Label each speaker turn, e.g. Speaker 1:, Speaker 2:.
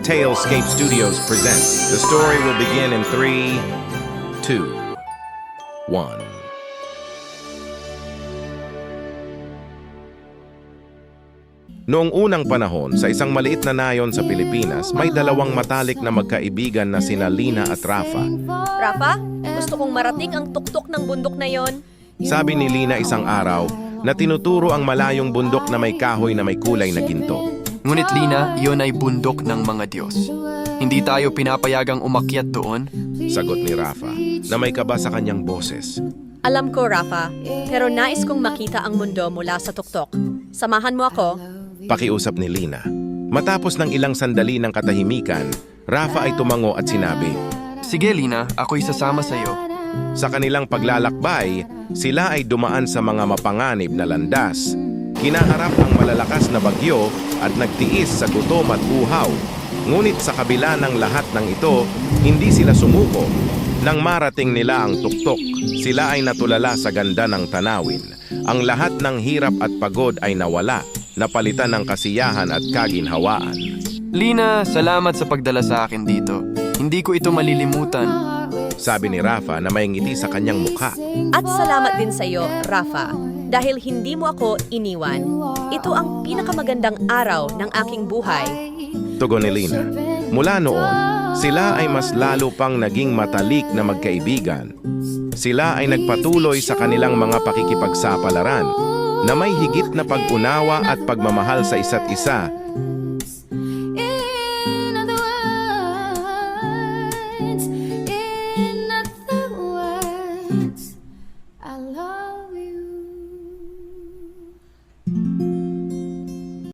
Speaker 1: Talescape Studios presents. The story will begin in 3, 2, 1. Noong unang panahon, sa isang maliit na nayon sa Pilipinas, may dalawang matalik na magkaibigan na sina Lina at Rafa.
Speaker 2: Rafa, gusto kong marating ang tuktok ng bundok na yon.
Speaker 1: Sabi ni Lina isang araw na tinuturo ang malayong bundok na may kahoy na may kulay na ginto.
Speaker 3: Ngunit Lina, iyon ay bundok ng mga Diyos. Hindi tayo pinapayagang umakyat doon.
Speaker 1: Sagot ni Rafa na may kaba sa kanyang boses.
Speaker 2: Alam ko, Rafa, pero nais kong makita ang mundo mula sa tuktok. Samahan mo ako.
Speaker 1: Pakiusap ni Lina. Matapos ng ilang sandali ng katahimikan, Rafa ay tumango at sinabi,
Speaker 3: Sige Lina, ako'y sasama sa iyo.
Speaker 1: sa kanilang paglalakbay, sila ay dumaan sa mga mapanganib na landas. Kinaharap ang malalakas na bagyo at nagtiis sa gutom at uhaw. Ngunit sa kabila ng lahat ng ito, hindi sila sumuko. Nang marating nila ang tuktok, sila ay natulala sa ganda ng tanawin. Ang lahat ng hirap at pagod ay nawala, napalitan ng kasiyahan at kaginhawaan.
Speaker 3: Lina, salamat sa pagdala sa akin dito. Hindi ko ito malilimutan.
Speaker 1: Sabi ni Rafa na may ngiti sa kanyang mukha.
Speaker 2: At salamat din sa iyo, Rafa, dahil hindi mo ako iniwan. Ito ang pinakamagandang araw ng aking buhay.
Speaker 1: Tugon ni Lina. Mula noon, sila ay mas lalo pang naging matalik na magkaibigan. Sila ay nagpatuloy sa kanilang mga pakikipagsapalaran na may higit na pag-unawa at pagmamahal sa isa't isa